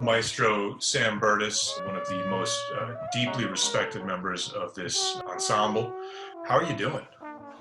Maestro Sam Burtis, one of the most deeply respected members of this ensemble. How are you doing?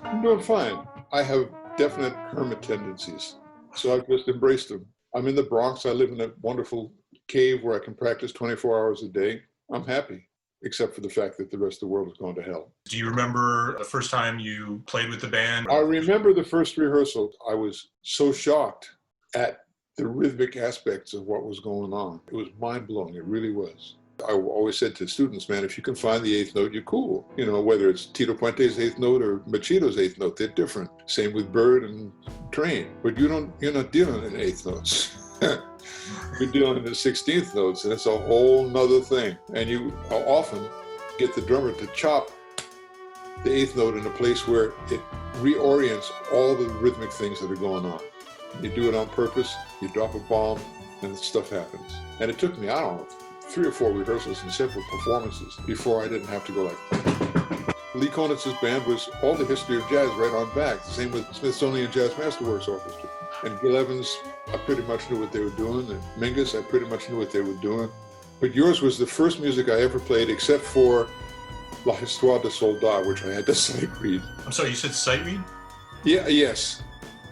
I'm doing fine. I have definite hermit tendencies, so I've just embraced them. I'm in the Bronx. I live in a wonderful cave where I can practice 24 hours a day. I'm happy, except for the fact that the rest of the world is going to hell. Do you remember the first time you played with the band? I remember the first rehearsal. I was so shocked at the rhythmic aspects of what was going on. It was mind-blowing. It really was. I always said to students, man, if you can find the eighth note, you're cool. You know, whether it's Tito Puente's eighth note or Machito's eighth note, they're different. Same with Bird and Train. But you're not dealing in eighth notes. You're dealing in the 16th notes, and it's a whole nother thing. And you often get the drummer to chop the eighth note in a place where it reorients all the rhythmic things that are going on. You do it on purpose, you drop a bomb, and stuff happens. And it took me, I don't know, 3 or 4 rehearsals and several performances before I didn't have to go like. Lee Konitz's band was all the history of jazz right on back. The same with Smithsonian Jazz Masterworks Orchestra. And Gil Evans, I pretty much knew what they were doing. And Mingus, I pretty much knew what they were doing. But yours was the first music I ever played, except for La Histoire de Soldat, which I had to sight read. I'm sorry, you said sight read? Yeah, yes.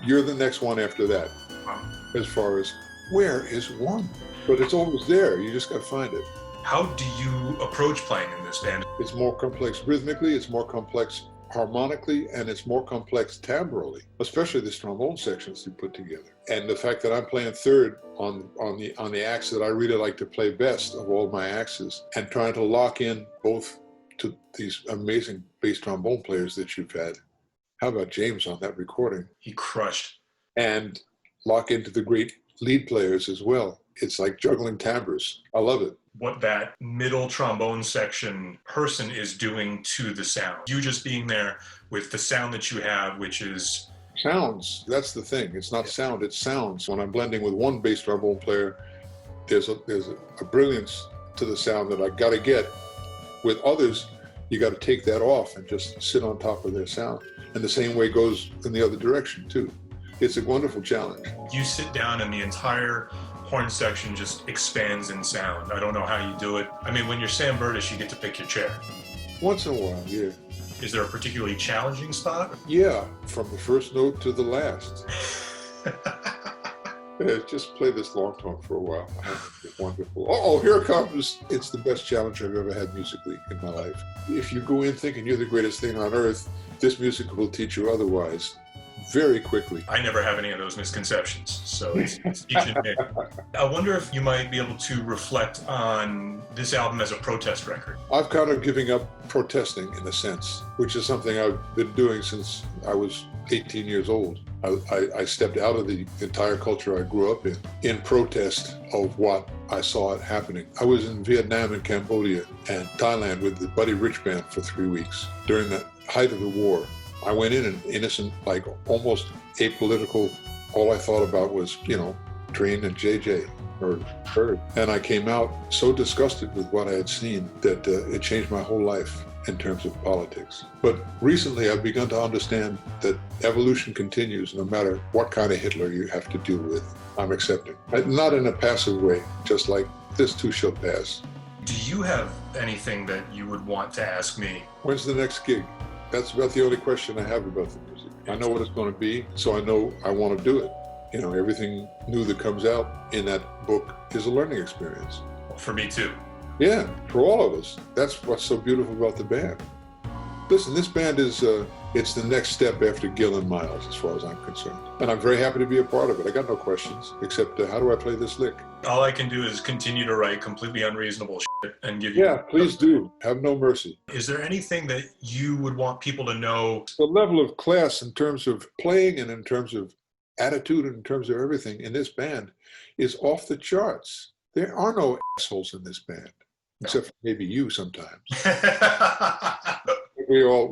You're the next one after that. Wow. As far as where is one? But it's always there. You just got to find it. How do you approach playing in this band? It's more complex rhythmically, it's more complex harmonically, and it's more complex timbrally, especially the trombone sections you put together. And the fact that I'm playing third on the axe that I really like to play best of all my axes, and trying to lock in both to these amazing bass trombone players that you've had. How about James on that recording? He crushed. And lock into the great lead players as well. It's like juggling timbres. I love it. What that middle trombone section person is doing to the sound. You just being there with the sound that you have, which is... Sounds. That's the thing. It's not sound, it's sounds. When I'm blending with one bass trombone player, there's a brilliance to the sound that I got to get. With others, you got to take that off and just sit on top of their sound. And the same way goes in the other direction, too. It's a wonderful challenge. You sit down and the entire horn section just expands in sound. I don't know how you do it. I mean, when you're Sam Burtis, you get to pick your chair. Once in a while, yeah. Is there a particularly challenging spot? Yeah, from the first note to the last. Yeah, just play this long tone for a while. It's wonderful. Oh, here it comes. It's the best challenge I've ever had musically in my life. If you go in thinking you're the greatest thing on earth, this music will teach you otherwise very quickly. I never have any of those misconceptions, so it's teaching me. I wonder if you might be able to reflect on this album as a protest record. I've kind of giving up protesting in a sense, which is something I've been doing since I was 18 years old. I stepped out of the entire culture I grew up in protest of what I saw it happening. I was in Vietnam and Cambodia and Thailand with the Buddy Rich Band for 3 weeks during the height of the war. I went in an innocent, like almost apolitical. All I thought about was, Train and JJ or Bird. And I came out so disgusted with what I had seen that it changed my whole life in terms of politics. But recently I've begun to understand that evolution continues no matter what kind of Hitler you have to deal with. I'm accepting. Not in a passive way, just like this too shall pass. Do you have anything that you would want to ask me? When's the next gig? That's about the only question I have about the music. I know what it's going to be, so I know I want to do it. Everything new that comes out in that book is a learning experience. For me too. Yeah, for all of us. That's what's so beautiful about the band. Listen, this band is, it's the next step after Gil and Miles, as far as I'm concerned. And I'm very happy to be a part of it. I got no questions, except how do I play this lick? All I can do is continue to write completely unreasonable shit and give you... Yeah, please do. Have no mercy. Is there anything that you would want people to know? The level of class in terms of playing and in terms of attitude and in terms of everything in this band is off the charts. There are no assholes in this band, except for maybe you sometimes. We all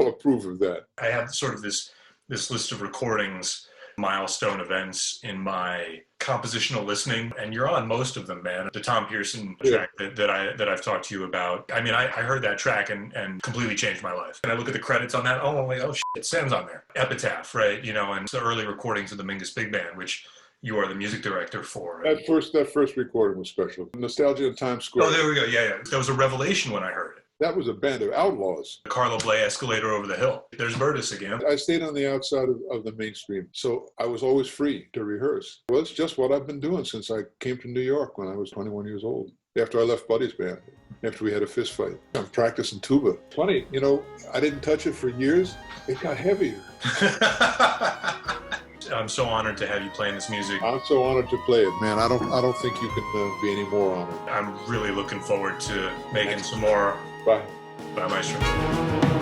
approve of that. I have sort of this list of recordings, milestone events in my compositional listening, and you're on most of them, man. The Tom Pearson track that I've talked to you about. I mean, I heard that track and completely changed my life. And I look at the credits on that. Oh, I'm like, oh shit, Sam's on there. Ep.5, right? And the early recordings of the Mingus Big Band, which you are the music director for. That first recording was special. Nostalgia in Times Square. Oh, there we go. Yeah, yeah. That was a revelation when I heard it. That was a band of outlaws. The Carlo Bley Escalator over the hill. There's Burtis again. I stayed on the outside of the mainstream, so I was always free to rehearse. Well, it's just what I've been doing since I came to New York when I was 21 years old. After I left Buddy's band, after we had a fist fight. I'm practicing tuba. Funny, I didn't touch it for years. It got heavier. I'm so honored to have you playing this music. I'm so honored to play it, man. I don't think you can be any more honored. I'm really looking forward to making some more. Bye. Bye, Maestro.